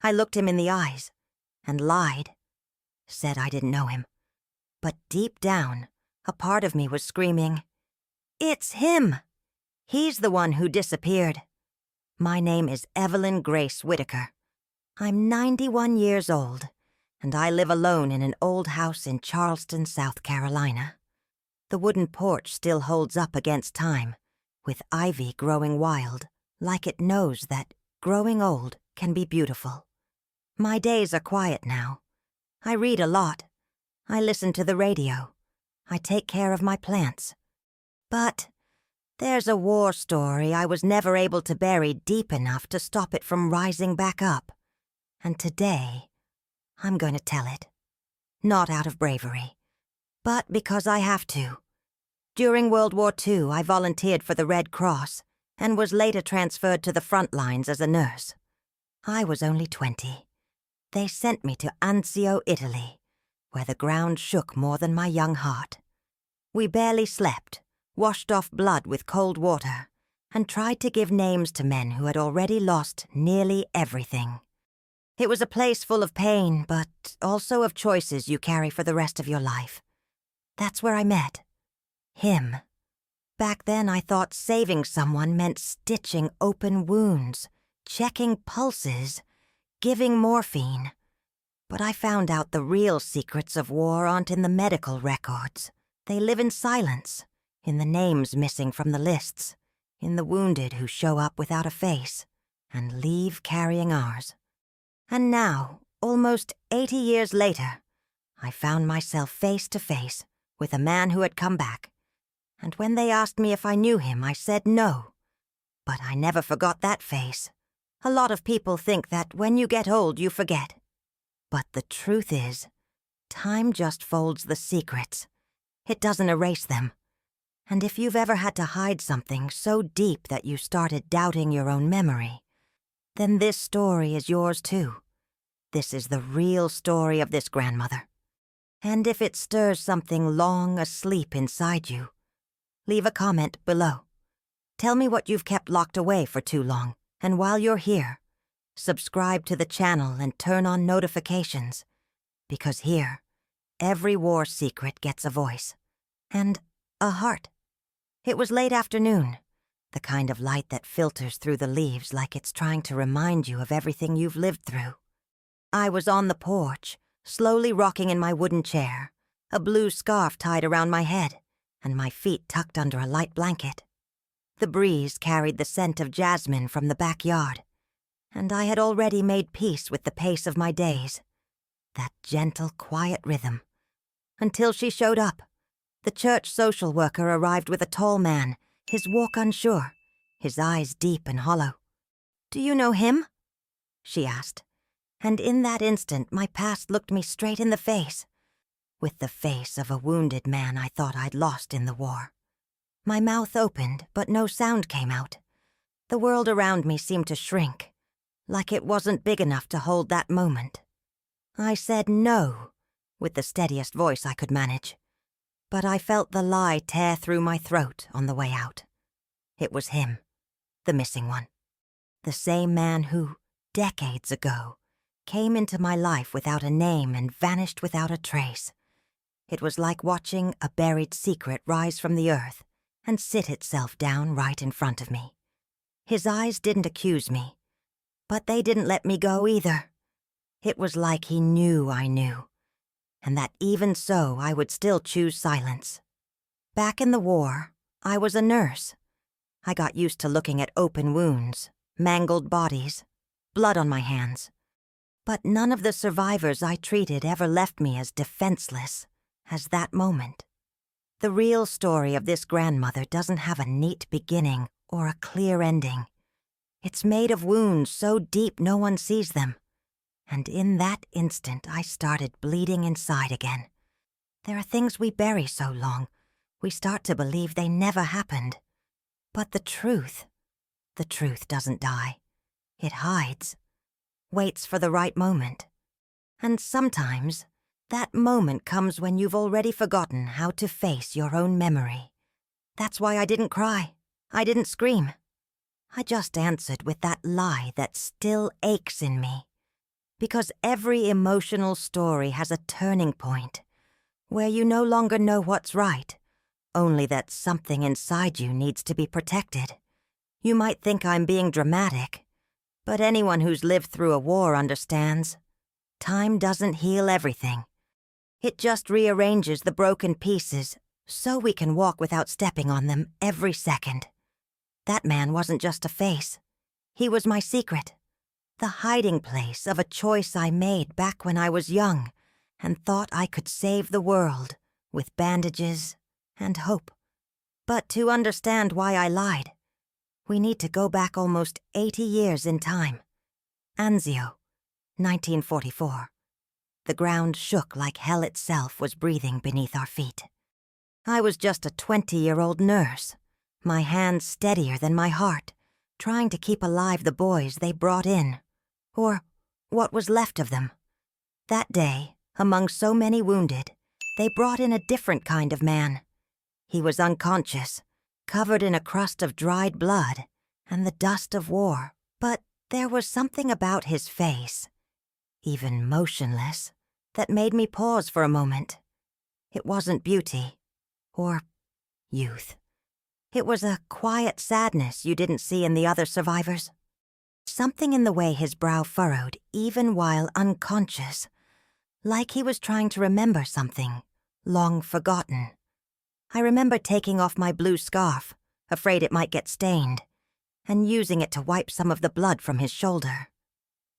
I looked him in the eyes and lied, said I didn't know him. But deep down, a part of me was screaming, "It's him! He's the one who disappeared. My name is Evelyn Grace Whitaker. I'm 91 years old, and I live alone in an old house in Charleston, South Carolina. The wooden porch still holds up against time, with ivy growing wild, like it knows that growing old can be beautiful. My days are quiet now. I read a lot. I listen to the radio. I take care of my plants. But there's a war story I was never able to bury deep enough to stop it from rising back up. And today, I'm going to tell it. Not out of bravery, but because I have to. During World War II, I volunteered for the Red Cross and was later transferred to the front lines as a nurse. I was only 20. They sent me to Anzio, Italy, where the ground shook more than my young heart. We barely slept, washed off blood with cold water, and tried to give names to men who had already lost nearly everything. It was a place full of pain, but also of choices you carry for the rest of your life. That's where I met him. Back then I thought saving someone meant stitching open wounds, checking pulses, giving morphine. But I found out the real secrets of war aren't in the medical records. They live in silence, in the names missing from the lists, in the wounded who show up without a face and leave carrying ours. And now, almost 80 years later, I found myself face to face with a man who had come back. And when they asked me if I knew him, I said no. But I never forgot that face. A lot of people think that when you get old, you forget. But the truth is, time just folds the secrets. It doesn't erase them. And if you've ever had to hide something so deep that you started doubting your own memory, then this story is yours too. This is the real story of this grandmother. And if it stirs something long asleep inside you, leave a comment below. Tell me what you've kept locked away for too long, and while you're here, subscribe to the channel and turn on notifications, because here, every war secret gets a voice, and a heart. It was late afternoon, the kind of light that filters through the leaves like it's trying to remind you of everything you've lived through. I was on the porch, slowly rocking in my wooden chair, a blue scarf tied around my head, and my feet tucked under a light blanket. The breeze carried the scent of jasmine from the backyard, and I had already made peace with the pace of my days, that gentle, quiet rhythm, until she showed up. The church social worker arrived with a tall man, his walk unsure, his eyes deep and hollow. "Do you know him?" she asked, and in that instant my past looked me straight in the face, with the face of a wounded man I thought I'd lost in the war. My mouth opened, but no sound came out. The world around me seemed to shrink, like it wasn't big enough to hold that moment. I said no, with the steadiest voice I could manage, but I felt the lie tear through my throat on the way out. It was him, the missing one, the same man who, decades ago, came into my life without a name and vanished without a trace. It was like watching a buried secret rise from the earth and sit itself down right in front of me. His eyes didn't accuse me, but they didn't let me go either. It was like he knew I knew, and that even so I would still choose silence. Back in the war, I was a nurse. I got used to looking at open wounds, mangled bodies, blood on my hands. But none of the survivors I treated ever left me as defenseless as that moment. The real story of this grandmother doesn't have a neat beginning or a clear ending. It's made of wounds so deep no one sees them. And in that instant, I started bleeding inside again. There are things we bury so long, we start to believe they never happened. But the truth doesn't die. It hides, waits for the right moment. And sometimes, that moment comes when you've already forgotten how to face your own memory. That's why I didn't cry. I didn't scream. I just answered with that lie that still aches in me. Because every emotional story has a turning point where you no longer know what's right, only that something inside you needs to be protected. You might think I'm being dramatic, but anyone who's lived through a war understands. Time doesn't heal everything. It just rearranges the broken pieces so we can walk without stepping on them every second. That man wasn't just a face. He was my secret, the hiding place of a choice I made back when I was young and thought I could save the world with bandages and hope. But to understand why I lied, we need to go back almost 80 years in time. Anzio, 1944. The ground shook like hell itself was breathing beneath our feet. I was just a 20-year-old nurse, my hands steadier than my heart, trying to keep alive the boys they brought in, or what was left of them. That day, among so many wounded, they brought in a different kind of man. He was unconscious, covered in a crust of dried blood and the dust of war, but there was something about his face, even motionless, that made me pause for a moment. It wasn't beauty or youth. It was a quiet sadness you didn't see in the other survivors. Something in the way his brow furrowed, even while unconscious, like he was trying to remember something long forgotten. I remember taking off my blue scarf, afraid it might get stained, and using it to wipe some of the blood from his shoulder.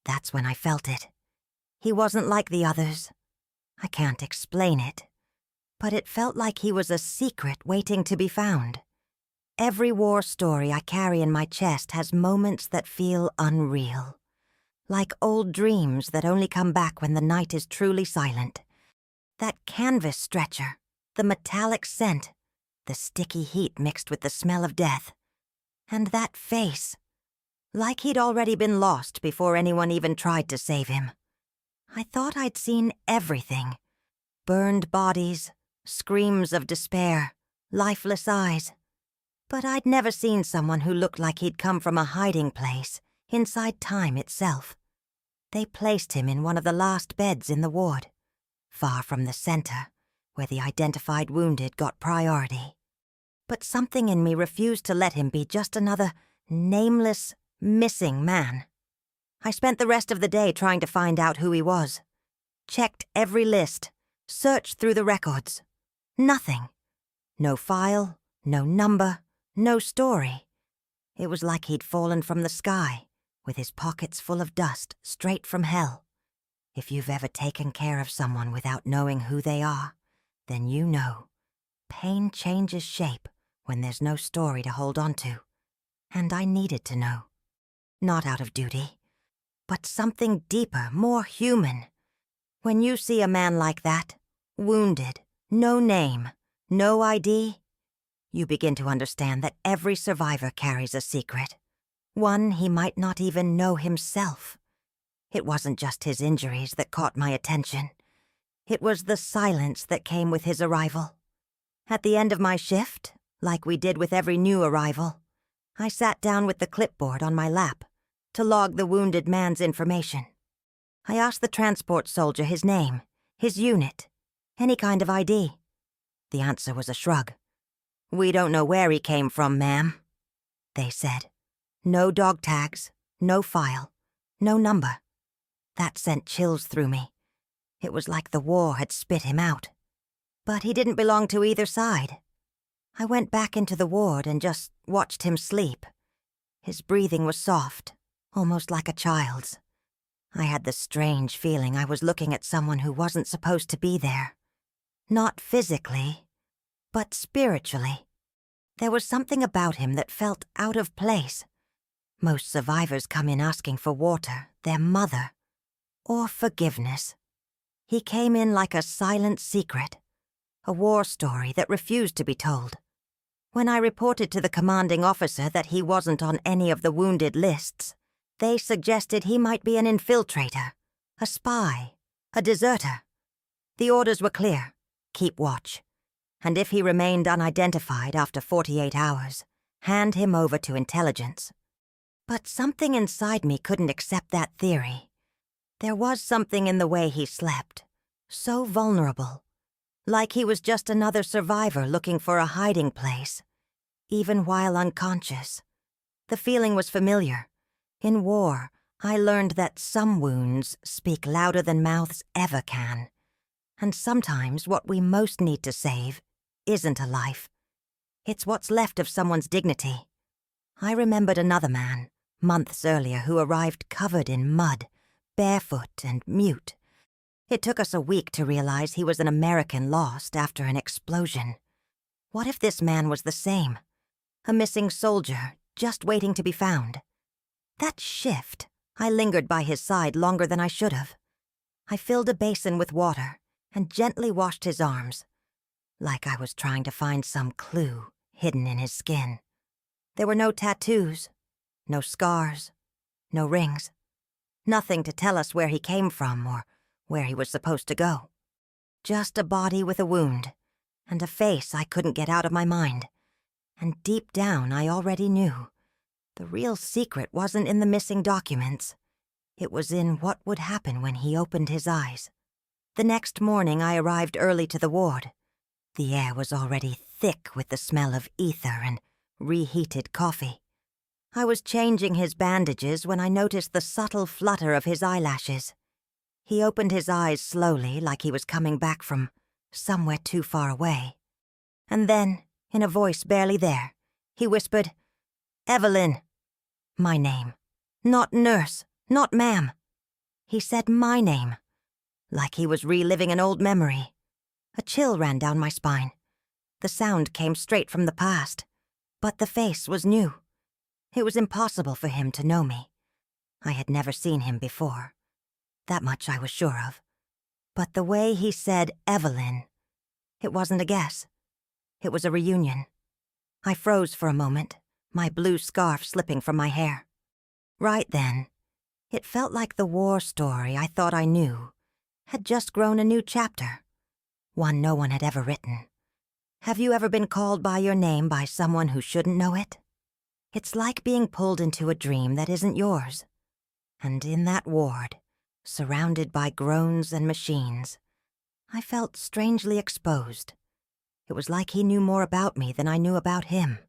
That's when I felt it. He wasn't like the others. I can't explain it, but it felt like he was a secret waiting to be found. Every war story I carry in my chest has moments that feel unreal, like old dreams that only come back when the night is truly silent. That canvas stretcher, the metallic scent, the sticky heat mixed with the smell of death, and that face, like he'd already been lost before anyone even tried to save him. I thought I'd seen everything. Burned bodies, screams of despair, lifeless eyes. But I'd never seen someone who looked like he'd come from a hiding place inside time itself. They placed him in one of the last beds in the ward, far from the center, where the identified wounded got priority. But something in me refused to let him be just another nameless, missing man. I spent the rest of the day trying to find out who he was. Checked every list, searched through the records. Nothing. No file, no number, no story. It was like he'd fallen from the sky, with his pockets full of dust straight from hell. If you've ever taken care of someone without knowing who they are, then you know. Pain changes shape when there's no story to hold on to. And I needed to know. Not out of duty, but something deeper, more human. When you see a man like that, wounded, no name, no ID, you begin to understand that every survivor carries a secret, one he might not even know himself. It wasn't just his injuries that caught my attention. It was the silence that came with his arrival. At the end of my shift, like we did with every new arrival, I sat down with the clipboard on my lap to log the wounded man's information. I asked the transport soldier his name, his unit, any kind of ID. The answer was a shrug. "We don't know where he came from, ma'am," they said. No dog tags, no file, no number. That sent chills through me. It was like the war had spit him out. But he didn't belong to either side. I went back into the ward and just watched him sleep. His breathing was soft, almost like a child's. I had the strange feeling I was looking at someone who wasn't supposed to be there. Not physically, but spiritually. There was something about him that felt out of place. Most survivors come in asking for water, their mother, or forgiveness. He came in like a silent secret, a war story that refused to be told. When I reported to the commanding officer that he wasn't on any of the wounded lists, they suggested he might be an infiltrator, a spy, a deserter. The orders were clear: keep watch. And if he remained unidentified after 48 hours, hand him over to intelligence. But something inside me couldn't accept that theory. There was something in the way he slept, so vulnerable, like he was just another survivor looking for a hiding place, even while unconscious. The feeling was familiar. In war, I learned that some wounds speak louder than mouths ever can. And sometimes what we most need to save isn't a life. It's what's left of someone's dignity. I remembered another man, months earlier, who arrived covered in mud, barefoot and mute. It took us a week to realize he was an American lost after an explosion. What if this man was the same? A missing soldier, just waiting to be found. That shift, I lingered by his side longer than I should have. I filled a basin with water and gently washed his arms, like I was trying to find some clue hidden in his skin. There were no tattoos, no scars, no rings. Nothing to tell us where he came from or where he was supposed to go. Just a body with a wound, and a face I couldn't get out of my mind. And deep down I already knew. The real secret wasn't in the missing documents. It was in what would happen when he opened his eyes. The next morning I arrived early to the ward. The air was already thick with the smell of ether and reheated coffee. I was changing his bandages when I noticed the subtle flutter of his eyelashes. He opened his eyes slowly, like he was coming back from somewhere too far away. And then, in a voice barely there, he whispered, "Evelyn." My name. Not nurse, not ma'am. He said my name, like he was reliving an old memory. A chill ran down my spine. The sound came straight from the past, but the face was new. It was impossible for him to know me. I had never seen him before. That much I was sure of. But the way he said Evelyn, it wasn't a guess. It was a reunion. I froze for a moment, my blue scarf slipping from my hair. Right then, it felt like the war story I thought I knew had just grown a new chapter, one no one had ever written. Have you ever been called by your name by someone who shouldn't know it? It's like being pulled into a dream that isn't yours. And in that ward, surrounded by groans and machines, I felt strangely exposed. It was like he knew more about me than I knew about him.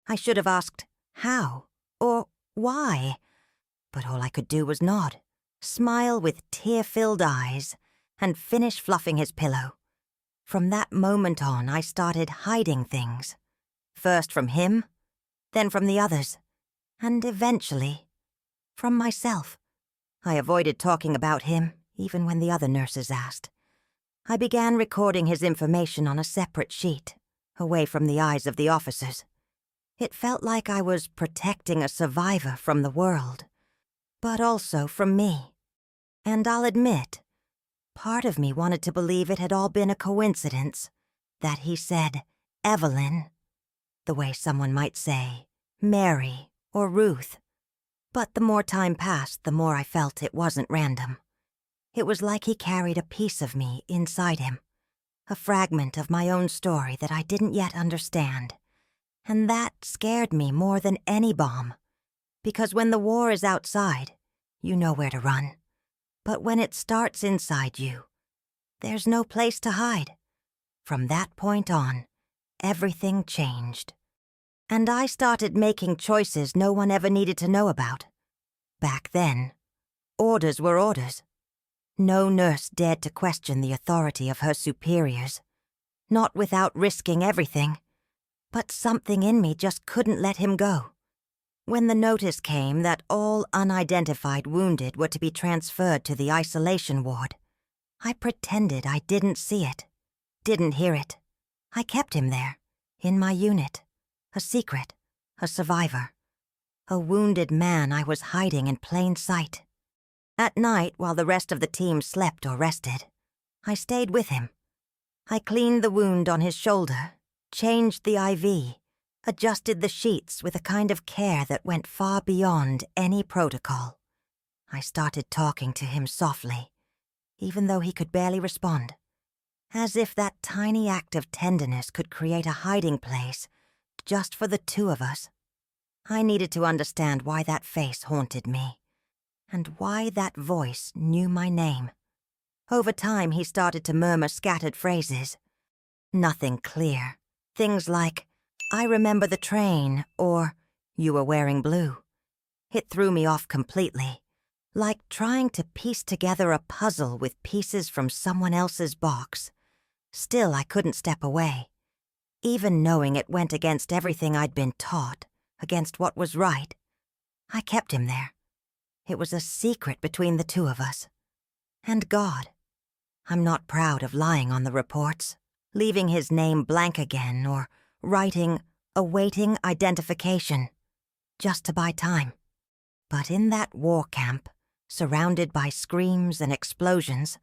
I should have asked how or why, but all I could do was nod, smile with tear-filled eyes, and finish fluffing his pillow. From that moment on, I started hiding things. First from him, then from the others, and eventually, from myself. I avoided talking about him, even when the other nurses asked. I began recording his information on a separate sheet, away from the eyes of the officers. It felt like I was protecting a survivor from the world, but also from me. And I'll admit, part of me wanted to believe it had all been a coincidence, that he said Evelyn, the way someone might say Mary or Ruth. But the more time passed, the more I felt it wasn't random. It was like he carried a piece of me inside him, a fragment of my own story that I didn't yet understand. And that scared me more than any bomb. Because when the war is outside, you know where to run. But when it starts inside you, there's no place to hide. From that point on, everything changed. And I started making choices no one ever needed to know about. Back then, orders were orders. No nurse dared to question the authority of her superiors, not without risking everything. But something in me just couldn't let him go. When the notice came that all unidentified wounded were to be transferred to the isolation ward, I pretended I didn't see it, didn't hear it. I kept him there, in my unit, a secret, a survivor, a wounded man I was hiding in plain sight. At night, while the rest of the team slept or rested, I stayed with him. I cleaned the wound on his shoulder, changed the IV, adjusted the sheets with a kind of care that went far beyond any protocol. I started talking to him softly, even though he could barely respond, as if that tiny act of tenderness could create a hiding place just for the two of us. I needed to understand why that face haunted me. and why that voice knew my name. Over time, he started to murmur scattered phrases. Nothing clear. Things like, "I remember the train," or "You were wearing blue." It threw me off completely, like trying to piece together a puzzle with pieces from someone else's box. Still, I couldn't step away. Even knowing it went against everything I'd been taught, against what was right, I kept him there. It was a secret between the two of us. And God. I'm not proud of lying on the reports, leaving his name blank again, or writing "awaiting identification," just to buy time. But in that war camp, surrounded by screams and explosions,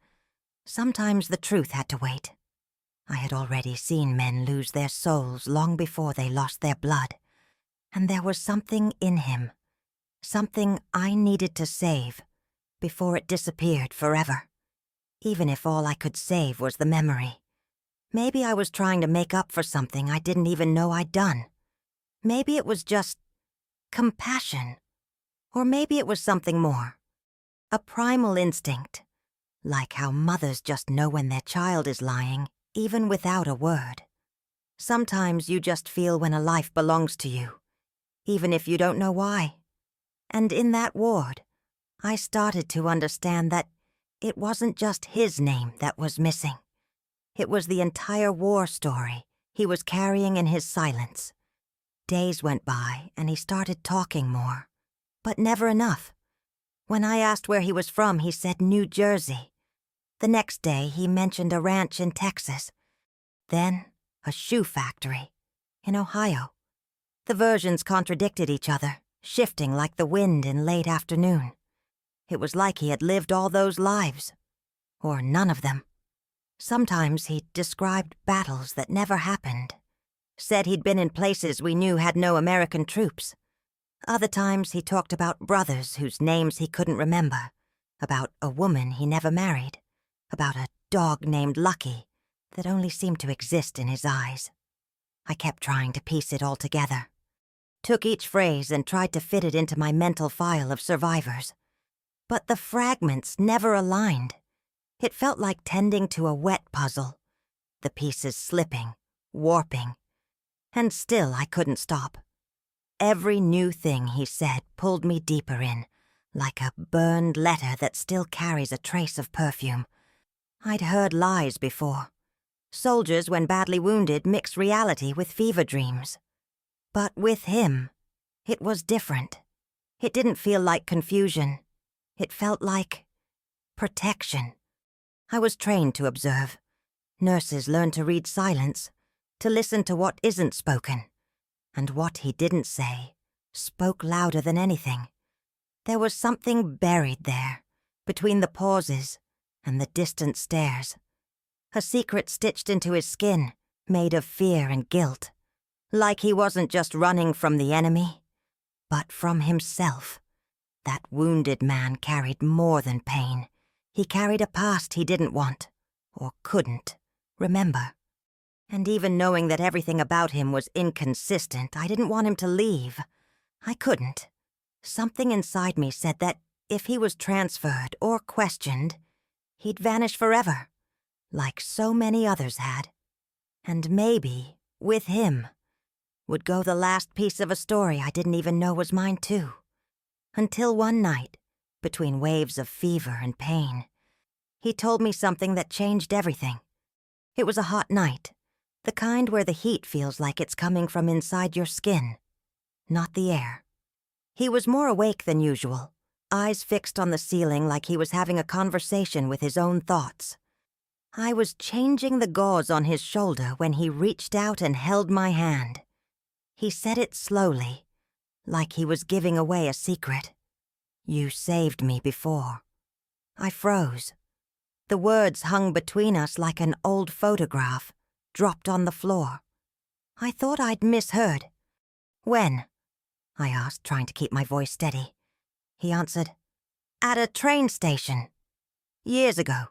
sometimes the truth had to wait. I had already seen men lose their souls long before they lost their blood, and there was something in him, something I needed to save before it disappeared forever, even if all I could save was the memory. Maybe I was trying to make up for something I didn't even know I'd done. Maybe it was just compassion, or maybe it was something more. A primal instinct, like how mothers just know when their child is lying, even without a word. Sometimes you just feel when a life belongs to you, even if you don't know why. And in that ward, I started to understand that it wasn't just his name that was missing. It was the entire war story he was carrying in his silence. Days went by and he started talking more, but never enough. When I asked where he was from, he said New Jersey. The next day, he mentioned a ranch in Texas. Then, a shoe factory in Ohio. The versions contradicted each other, shifting like the wind in late afternoon. It was like he had lived all those lives, or none of them. Sometimes he described battles that never happened, said he'd been in places we knew had no American troops. Other times he talked about brothers whose names he couldn't remember, about a woman he never married, about a dog named Lucky that only seemed to exist in his eyes. I kept trying to piece it all together. Took each phrase and tried to fit it into my mental file of survivors. But the fragments never aligned. It felt like tending to a wet puzzle, the pieces slipping, warping. And still I couldn't stop. Every new thing he said pulled me deeper in, like a burned letter that still carries a trace of perfume. I'd heard lies before. Soldiers, when badly wounded, mix reality with fever dreams. But with him, it was different. It didn't feel like confusion. It felt like protection. I was trained to observe. Nurses learn to read silence, to listen to what isn't spoken. And what he didn't say spoke louder than anything. There was something buried there, between the pauses and the distant stares. A secret stitched into his skin, made of fear and guilt. Like he wasn't just running from the enemy, but from himself. That wounded man carried more than pain. He carried a past he didn't want, or couldn't, remember. And even knowing that everything about him was inconsistent, I didn't want him to leave. I couldn't. Something inside me said that if he was transferred or questioned, he'd vanish forever, like so many others had. And maybe, with him, would go the last piece of a story I didn't even know was mine too. Until one night, between waves of fever and pain, he told me something that changed everything. It was a hot night, the kind where the heat feels like it's coming from inside your skin, not the air. He was more awake than usual, eyes fixed on the ceiling like he was having a conversation with his own thoughts. I was changing the gauze on his shoulder when he reached out and held my hand. He said it slowly, like he was giving away a secret. "You saved me before." I froze. The words hung between us like an old photograph, dropped on the floor. I thought I'd misheard. "When?" I asked, trying to keep my voice steady. He answered, "At a train station. Years ago."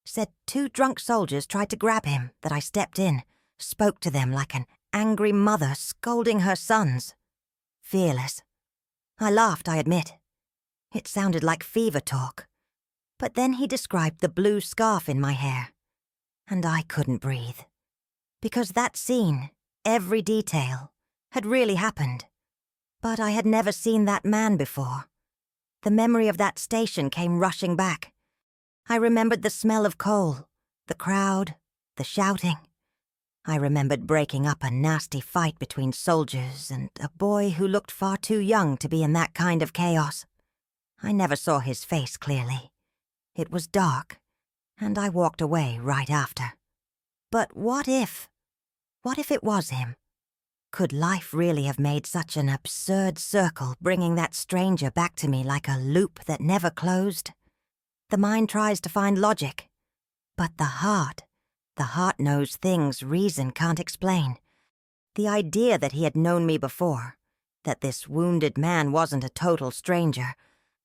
Said 2 drunk soldiers tried to grab him, that I stepped in, spoke to them like an angry mother scolding her sons. Fearless. I laughed, I admit. It sounded like fever talk. But then he described the blue scarf in my hair, and I couldn't breathe. Because that scene, every detail, had really happened. But I had never seen that man before. The memory of that station came rushing back. I remembered the smell of coal, the crowd, the shouting. I remembered breaking up a nasty fight between soldiers and a boy who looked far too young to be in that kind of chaos. I never saw his face clearly. It was dark, and I walked away right after. But what if it was him? Could life really have made such an absurd circle, bringing that stranger back to me like a loop that never closed? The mind tries to find logic, but the heart knows things reason can't explain. The idea that he had known me before, that this wounded man wasn't a total stranger,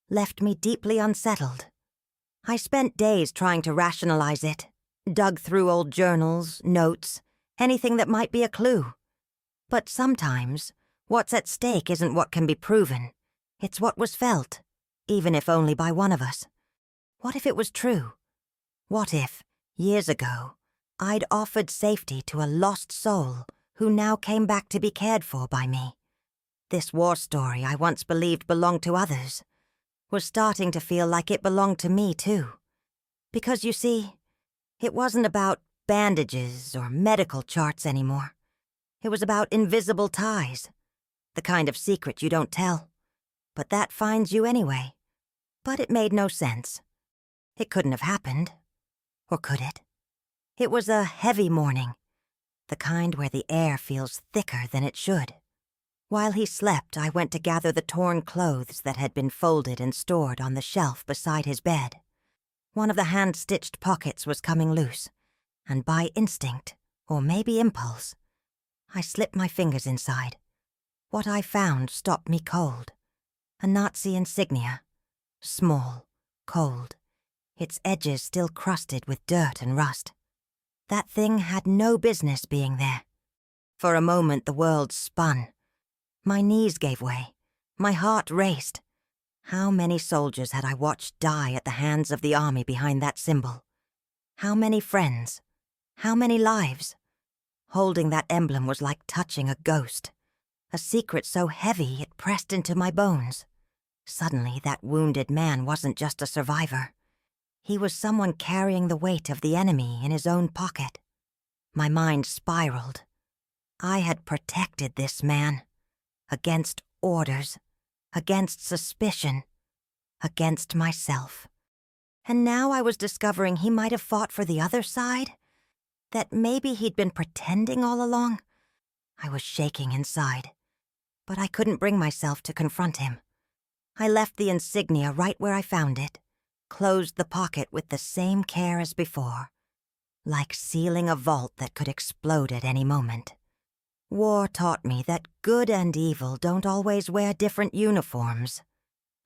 left me deeply unsettled. I spent days trying to rationalize it, dug through old journals, notes, anything that might be a clue. But sometimes, what's at stake isn't what can be proven. It's what was felt, even if only by one of us. What if it was true? What if, years ago, I'd offered safety to a lost soul who now came back to be cared for by me? This war story I once believed belonged to others was starting to feel like it belonged to me too. Because you see, it wasn't about bandages or medical charts anymore. It was about invisible ties, the kind of secret you don't tell, but that finds you anyway. But it made no sense. It couldn't have happened. Or could it? It was a heavy morning, the kind where the air feels thicker than it should. While he slept, I went to gather the torn clothes that had been folded and stored on the shelf beside his bed. One of the hand-stitched pockets was coming loose, and by instinct, or maybe impulse, I slipped my fingers inside. What I found stopped me cold. A Nazi insignia. Small, cold, its edges still crusted with dirt and rust. That thing had no business being there. For a moment the world spun. My knees gave way. My heart raced. How many soldiers had I watched die at the hands of the army behind that symbol? How many friends? How many lives? Holding that emblem was like touching a ghost, a secret so heavy it pressed into my bones. Suddenly, that wounded man wasn't just a survivor. He was someone carrying the weight of the enemy in his own pocket. My mind spiraled. I had protected this man. Against orders, against suspicion, against myself. And now I was discovering he might have fought for the other side? That maybe he'd been pretending all along? I was shaking inside, but I couldn't bring myself to confront him. I left the insignia right where I found it, closed the pocket with the same care as before, like sealing a vault that could explode at any moment. War taught me that good and evil don't always wear different uniforms.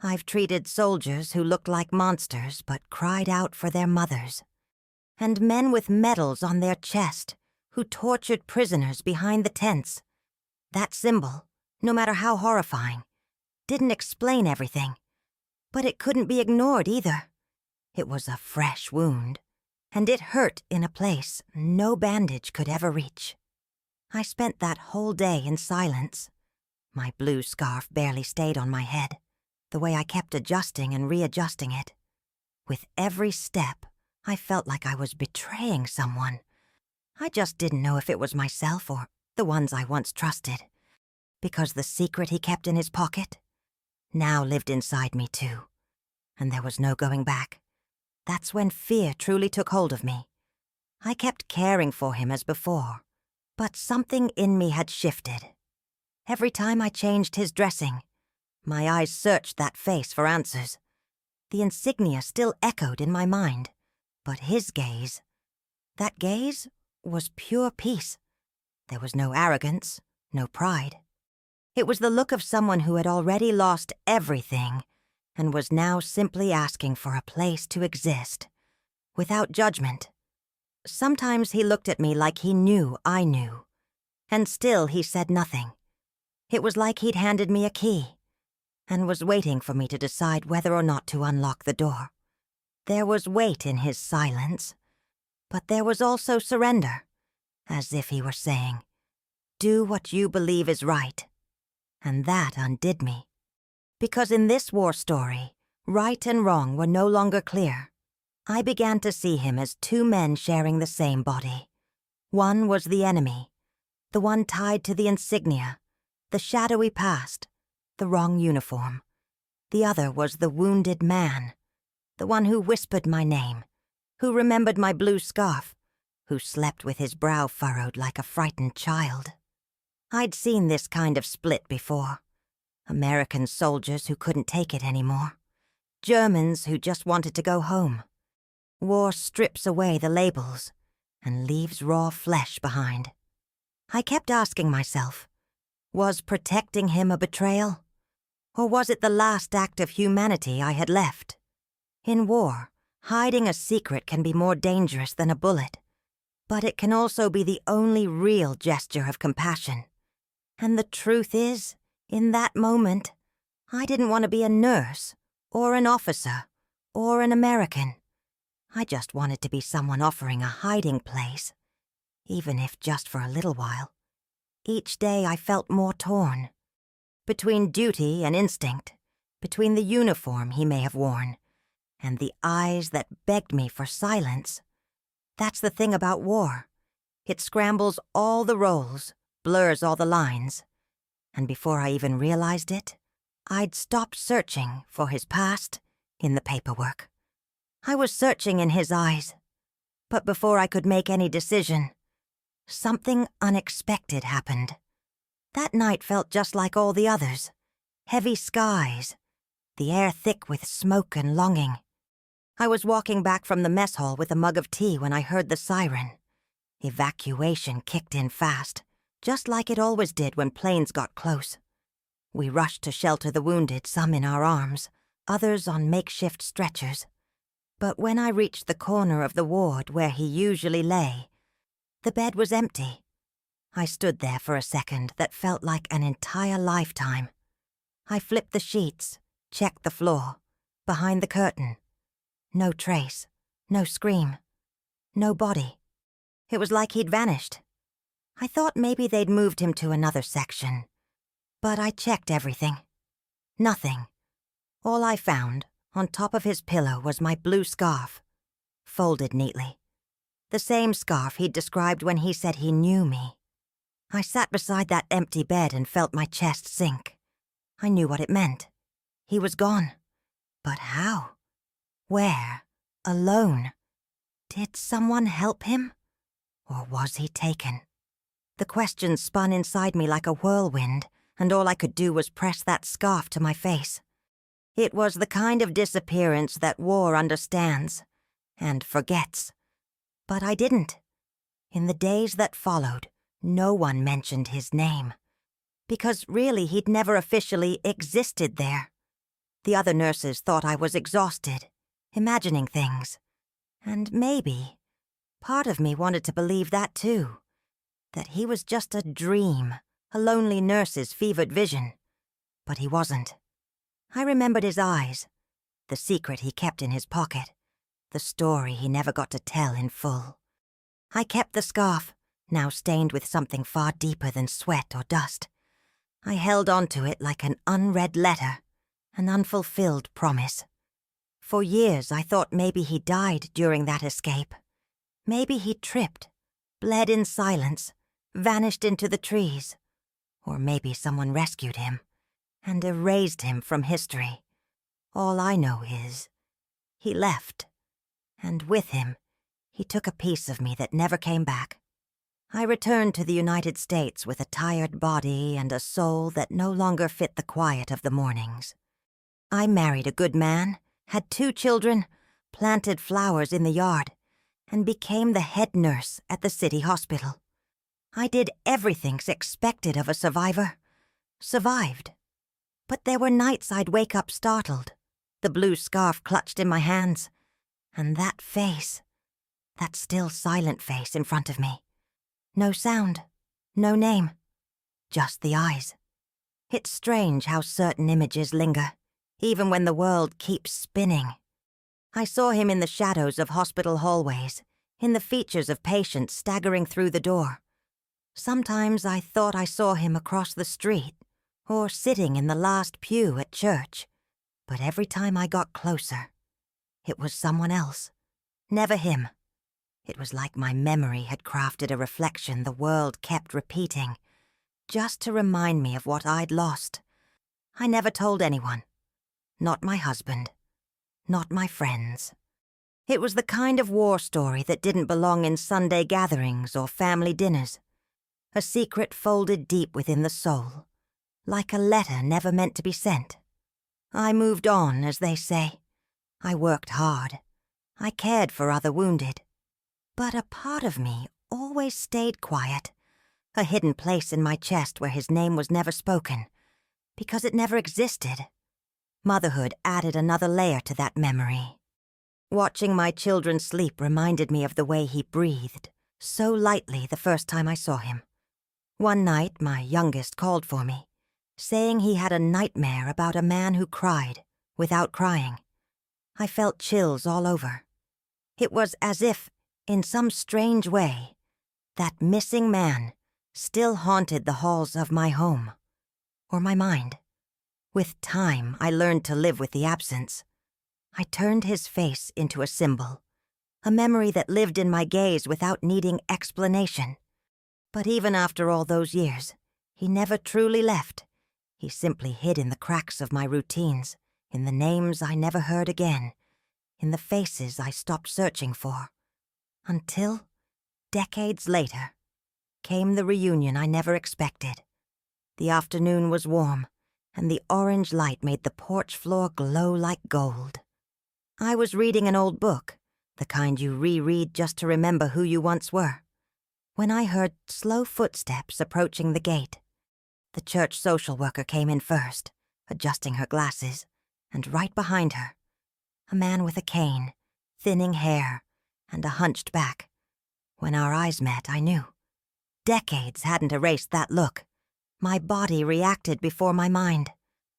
I've treated soldiers who looked like monsters but cried out for their mothers. And men with medals on their chest who tortured prisoners behind the tents. That symbol, no matter how horrifying, didn't explain everything. But it couldn't be ignored either. It was a fresh wound, and it hurt in a place no bandage could ever reach. I spent that whole day in silence. My blue scarf barely stayed on my head, the way I kept adjusting and readjusting it. With every step, I felt like I was betraying someone. I just didn't know if it was myself or the ones I once trusted, because the secret he kept in his pocket now lived inside me too, and there was no going back. That's when fear truly took hold of me. I kept caring for him as before, but something in me had shifted. Every time I changed his dressing, my eyes searched that face for answers. The insignia still echoed in my mind, but his gaze, that gaze was pure peace. There was no arrogance, no pride. It was the look of someone who had already lost everything and was now simply asking for a place to exist, without judgment. Sometimes he looked at me like he knew I knew, and still he said nothing. It was like he'd handed me a key, and was waiting for me to decide whether or not to unlock the door. There was weight in his silence, but there was also surrender, as if he were saying, "Do what you believe is right." And that undid me. Because in this war story, right and wrong were no longer clear. I began to see him as two men sharing the same body. One was the enemy, the one tied to the insignia, the shadowy past, the wrong uniform. The other was the wounded man, the one who whispered my name, who remembered my blue scarf, who slept with his brow furrowed like a frightened child. I'd seen this kind of split before. American soldiers who couldn't take it anymore. Germans who just wanted to go home. War strips away the labels and leaves raw flesh behind. I kept asking myself, was protecting him a betrayal? Or was it the last act of humanity I had left? In war, hiding a secret can be more dangerous than a bullet, but it can also be the only real gesture of compassion. And the truth is, in that moment, I didn't want to be a nurse, or an officer, or an American. I just wanted to be someone offering a hiding place, even if just for a little while. Each day I felt more torn. Between duty and instinct, between the uniform he may have worn, and the eyes that begged me for silence. That's the thing about war. It scrambles all the roles, blurs all the lines. And before I even realized it, I'd stopped searching for his past in the paperwork. I was searching in his eyes. But before I could make any decision, something unexpected happened. That night felt just like all the others. Heavy skies, the air thick with smoke and longing. I was walking back from the mess hall with a mug of tea when I heard the siren. Evacuation kicked in fast, just like it always did when planes got close. We rushed to shelter the wounded, some in our arms, others on makeshift stretchers. But when I reached the corner of the ward where he usually lay, the bed was empty. I stood there for a second that felt like an entire lifetime. I flipped the sheets, checked the floor, behind the curtain. No trace, no scream, no body. It was like he'd vanished. I thought maybe they'd moved him to another section. But I checked everything. Nothing. All I found, on top of his pillow, was my blue scarf, folded neatly. The same scarf he'd described when he said he knew me. I sat beside that empty bed and felt my chest sink. I knew what it meant. He was gone. But how? Where? Alone? Did someone help him? Or was he taken? The questions spun inside me like a whirlwind, and all I could do was press that scarf to my face. It was the kind of disappearance that war understands and forgets. But I didn't. In the days that followed, no one mentioned his name. Because really he'd never officially existed there. The other nurses thought I was exhausted, imagining things. And maybe, part of me wanted to believe that too. That he was just a dream, a lonely nurse's fevered vision. But he wasn't. I remembered his eyes, the secret he kept in his pocket, the story he never got to tell in full. I kept the scarf, now stained with something far deeper than sweat or dust. I held onto it like an unread letter, an unfulfilled promise. For years I thought maybe he died during that escape. Maybe he tripped, bled in silence, vanished into the trees. Or maybe someone rescued him and erased him from history. All I know is, he left, and with him, he took a piece of me that never came back. I returned to the United States with a tired body and a soul that no longer fit the quiet of the mornings. I married a good man, had 2 children, planted flowers in the yard, and became the head nurse at the city hospital. I did everything expected of a survivor. Survived. But there were nights I'd wake up startled, the blue scarf clutched in my hands, and that face, that still silent face in front of me. No sound, no name, just the eyes. It's strange how certain images linger, even when the world keeps spinning. I saw him in the shadows of hospital hallways, in the features of patients staggering through the door. Sometimes I thought I saw him across the street, or sitting in the last pew at church. But every time I got closer, it was someone else. Never him. It was like my memory had crafted a reflection the world kept repeating, just to remind me of what I'd lost. I never told anyone. Not my husband. Not my friends. It was the kind of war story that didn't belong in Sunday gatherings or family dinners. A secret folded deep within the soul, like a letter never meant to be sent. I moved on, as they say. I worked hard. I cared for other wounded. But a part of me always stayed quiet, a hidden place in my chest where his name was never spoken, because it never existed. Motherhood added another layer to that memory. Watching my children sleep reminded me of the way he breathed, so lightly the first time I saw him. One night, my youngest called for me, saying he had a nightmare about a man who cried, without crying. I felt chills all over. It was as if, in some strange way, that missing man still haunted the halls of my home, or my mind. With time, I learned to live with the absence. I turned his face into a symbol, a memory that lived in my gaze without needing explanation. But even after all those years, he never truly left. He simply hid in the cracks of my routines, in the names I never heard again, in the faces I stopped searching for. Until, decades later, came the reunion I never expected. The afternoon was warm, and the orange light made the porch floor glow like gold. I was reading an old book, the kind you reread just to remember who you once were, when I heard slow footsteps approaching the gate. The church social worker came in first, adjusting her glasses, and right behind her, a man with a cane, thinning hair, and a hunched back. When our eyes met, I knew. Decades hadn't erased that look. My body reacted before my mind.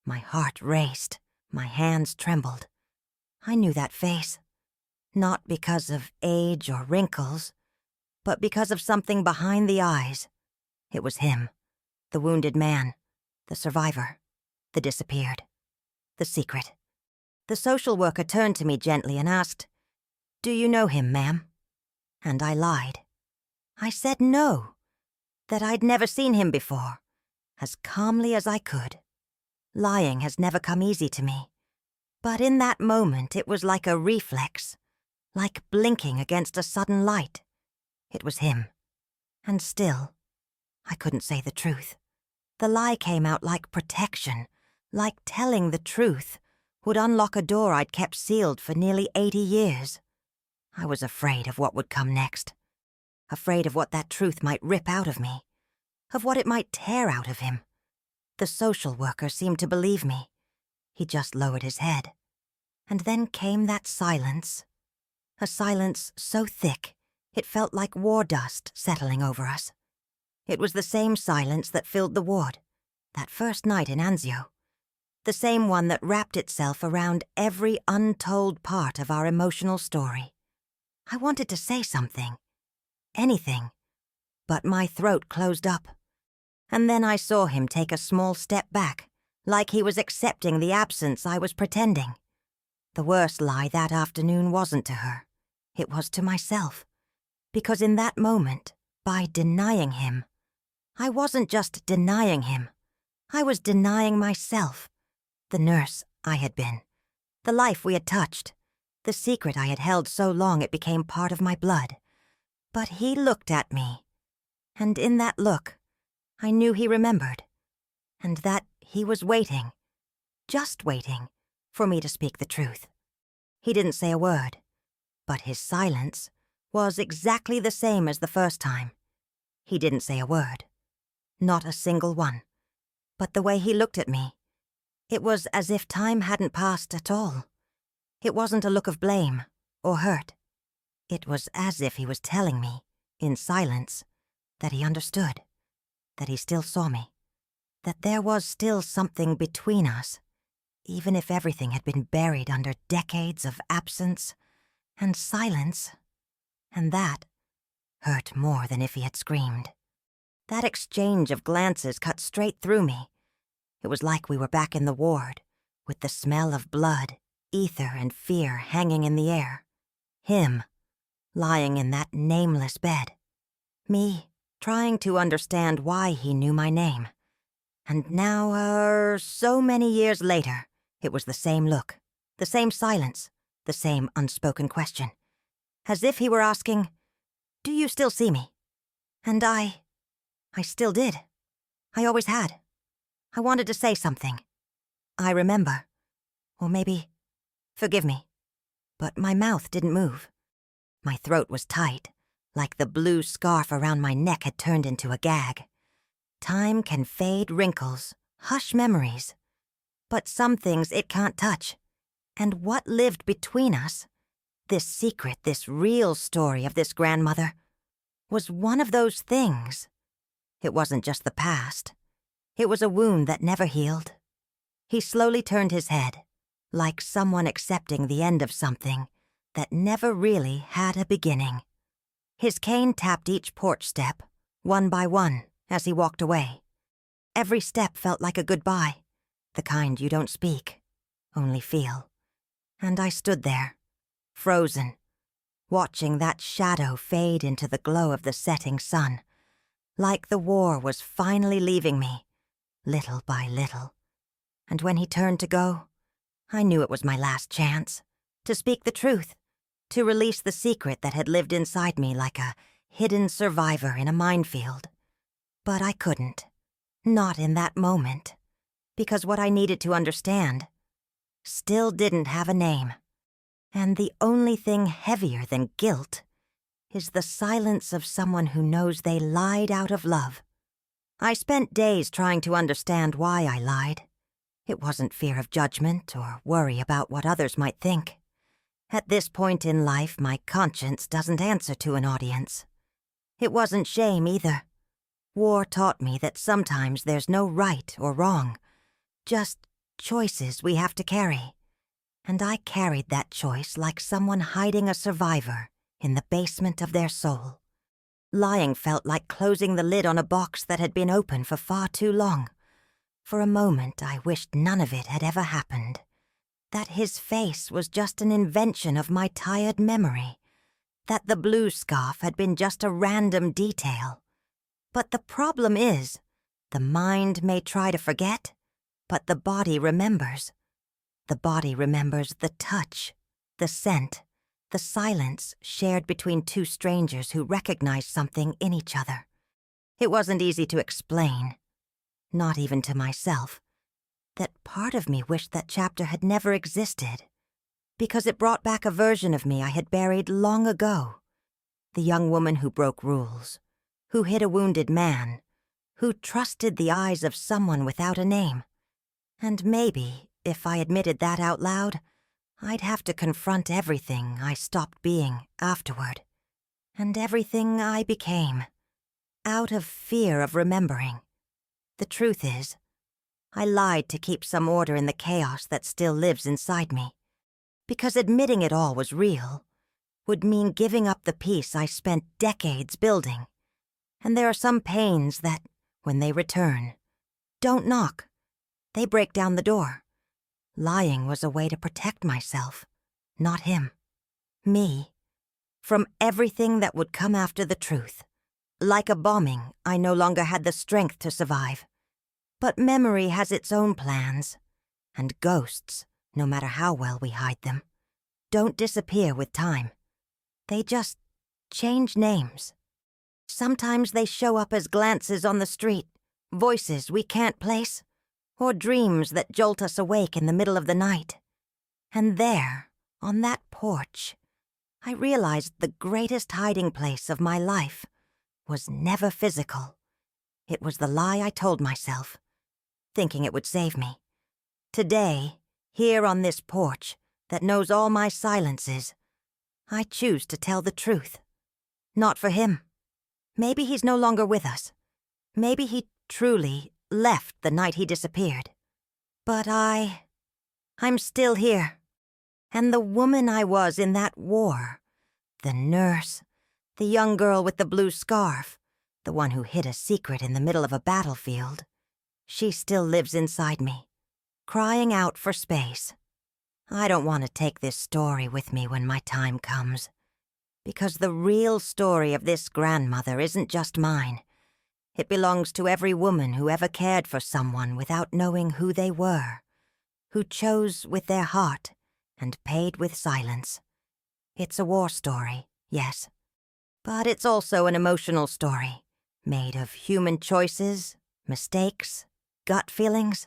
My heart raced. My hands trembled. I knew that face. Not because of age or wrinkles, but because of something behind the eyes. It was him. The wounded man. The survivor. The disappeared. The secret. The social worker turned to me gently and asked, "Do you know him, ma'am?" And I lied. I said no, that I'd never seen him before, as calmly as I could. Lying has never come easy to me, but in that moment it was like a reflex, like blinking against a sudden light. It was him. And still, I couldn't say the truth. The lie came out like protection, like telling the truth would unlock a door I'd kept sealed for nearly 80 years. I was afraid of what would come next. Afraid of what that truth might rip out of me, of what it might tear out of him. The social worker seemed to believe me. He just lowered his head. And then came that silence. A silence so thick, it felt like war dust settling over us. It was the same silence that filled the ward, that first night in Anzio. The same one that wrapped itself around every untold part of our emotional story. I wanted to say something. Anything. But my throat closed up. And then I saw him take a small step back, like he was accepting the absence I was pretending. The worst lie that afternoon wasn't to her. It was to myself. Because in that moment, by denying him, I wasn't just denying him. I was denying myself, the nurse I had been, the life we had touched, the secret I had held so long it became part of my blood. But he looked at me, and in that look, I knew he remembered, and that he was waiting, just waiting, for me to speak the truth. He didn't say a word, but his silence was exactly the same as the first time. He didn't say a word, not a single one. But the way he looked at me, it was as if time hadn't passed at all. It wasn't a look of blame or hurt. It was as if he was telling me, in silence, that he understood, that he still saw me. that there was still something between us, even if everything had been buried under decades of absence and silence, and that hurt more than if he had screamed. That exchange of glances cut straight through me. It was like we were back in the ward, with the smell of blood, ether, and fear hanging in the air. Him, lying in that nameless bed. Me, trying to understand why he knew my name. And now, so many years later, it was the same look, the same silence, the same unspoken question. As if he were asking, "Do you still see me?" And I still did. I always had. I wanted to say something. I remember. Or maybe, forgive me. But my mouth didn't move. My throat was tight, like the blue scarf around my neck had turned into a gag. Time can fade wrinkles, hush memories. But some things it can't touch. And what lived between us, this secret, this real story of this grandmother, was one of those things. It wasn't just the past. It was a wound that never healed. He slowly turned his head, like someone accepting the end of something that never really had a beginning. His cane tapped each porch step, one by one, as he walked away. Every step felt like a goodbye, the kind you don't speak, only feel. And I stood there, frozen, watching that shadow fade into the glow of the setting sun, like the war was finally leaving me, little by little. And when he turned to go, I knew it was my last chance, to speak the truth, to release the secret that had lived inside me like a hidden survivor in a minefield. But I couldn't, not in that moment, because what I needed to understand still didn't have a name. And the only thing heavier than guilt is the silence of someone who knows they lied out of love. I spent days trying to understand why I lied. It wasn't fear of judgment or worry about what others might think. At this point in life, my conscience doesn't answer to an audience. It wasn't shame either. War taught me that sometimes there's no right or wrong, just choices we have to carry. And I carried that choice like someone hiding a survivor in the basement of their soul. Lying felt like closing the lid on a box that had been open for far too long. For a moment, I wished none of it had ever happened. That his face was just an invention of my tired memory. That the blue scarf had been just a random detail. But the problem is, the mind may try to forget, but the body remembers. The body remembers the touch, the scent, the silence shared between two strangers who recognized something in each other. It wasn't easy to explain, not even to myself, that part of me wished that chapter had never existed, because it brought back a version of me I had buried long ago. The young woman who broke rules, who hid a wounded man, who trusted the eyes of someone without a name. And maybe, if I admitted that out loud, I'd have to confront everything I stopped being afterward, and everything I became, out of fear of remembering. The truth is, I lied to keep some order in the chaos that still lives inside me, because admitting it all was real would mean giving up the peace I spent decades building. And there are some pains that, when they return, don't knock. They break down the door. Lying was a way to protect myself, not him. Me. From everything that would come after the truth. Like a bombing, I no longer had the strength to survive. But memory has its own plans. And ghosts, no matter how well we hide them, don't disappear with time. They just change names. Sometimes they show up as glances on the street, voices we can't place, or dreams that jolt us awake in the middle of the night. And there, on that porch, I realized the greatest hiding place of my life was never physical. It was the lie I told myself, thinking it would save me. Today, here on this porch that knows all my silences, I choose to tell the truth. Not for him. Maybe he's no longer with us. Maybe he truly left the night he disappeared. But I'm still here. And the woman I was in that war, the nurse, the young girl with the blue scarf, the one who hid a secret in the middle of a battlefield, she still lives inside me, crying out for space. I don't want to take this story with me when my time comes, because the real story of this grandmother isn't just mine. It belongs to every woman who ever cared for someone without knowing who they were, who chose with their heart and paid with silence. It's a war story, yes, but it's also an emotional story, made of human choices, mistakes, gut feelings,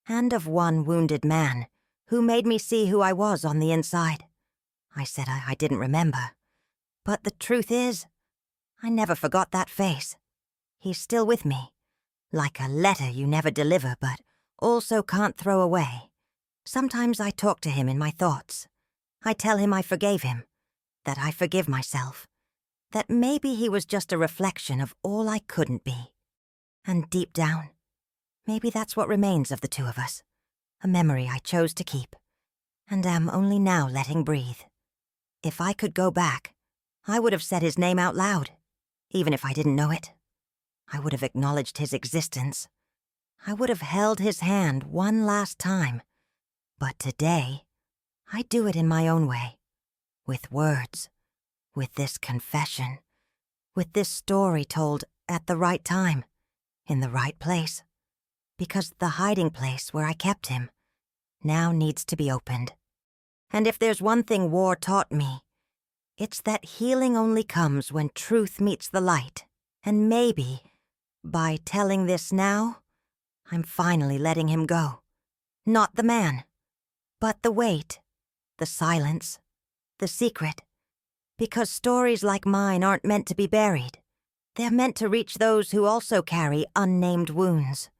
and of one wounded man who made me see who I was on the inside. I said I didn't remember, but the truth is, I never forgot that face. He's still with me, like a letter you never deliver but also can't throw away. Sometimes I talk to him in my thoughts. I tell him I forgave him, that I forgive myself, that maybe he was just a reflection of all I couldn't be. And deep down, maybe that's what remains of the two of us, a memory I chose to keep, and am only now letting breathe. If I could go back, I would have said his name out loud, even if I didn't know it. I would have acknowledged his existence. I would have held his hand one last time. But today, I do it in my own way, with words, with this confession, with this story told at the right time, in the right place, because the hiding place where I kept him now needs to be opened. And if there's one thing war taught me, it's that healing only comes when truth meets the light. And maybe, by telling this now, I'm finally letting him go. Not the man, but the weight, the silence, the secret. Because stories like mine aren't meant to be buried. They're meant to reach those who also carry unnamed wounds.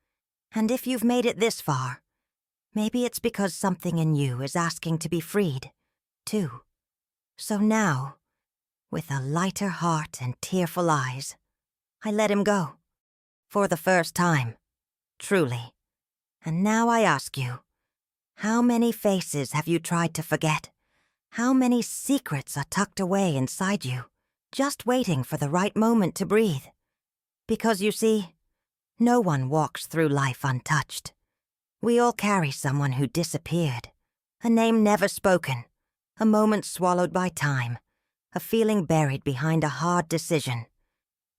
And if you've made it this far, maybe it's because something in you is asking to be freed, too. So now, with a lighter heart and tearful eyes, I let him go. For the first time, truly. And now I ask you, how many faces have you tried to forget? How many secrets are tucked away inside you, just waiting for the right moment to breathe? Because you see, no one walks through life untouched. We all carry someone who disappeared, a name never spoken, a moment swallowed by time, a feeling buried behind a hard decision.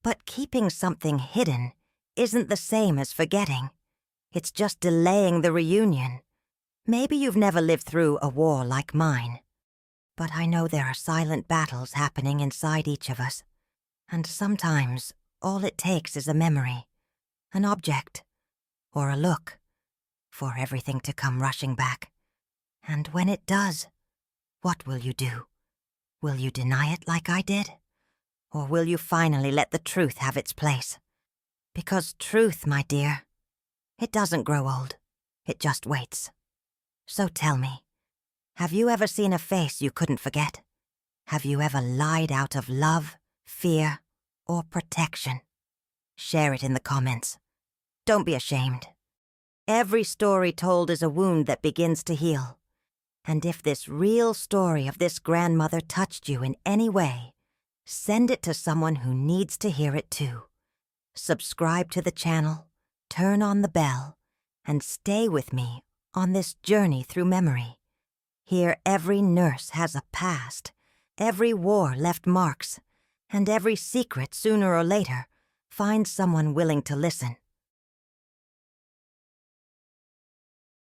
But keeping something hidden isn't the same as forgetting. It's just delaying the reunion. Maybe you've never lived through a war like mine, but I know there are silent battles happening inside each of us, and sometimes all it takes is a memory, an object, or a look, for everything to come rushing back. And when it does, what will you do? Will you deny it like I did? Or will you finally let the truth have its place? Because truth, my dear, it doesn't grow old. It just waits. So tell me, have you ever seen a face you couldn't forget? Have you ever lied out of love, fear, or protection? Share it in the comments. Don't be ashamed. Every story told is a wound that begins to heal. And if this real story of this grandmother touched you in any way, send it to someone who needs to hear it too. Subscribe to the channel, turn on the bell, and stay with me on this journey through memory. Here every nurse has a past, every war left marks, and every secret sooner or later finds someone willing to listen.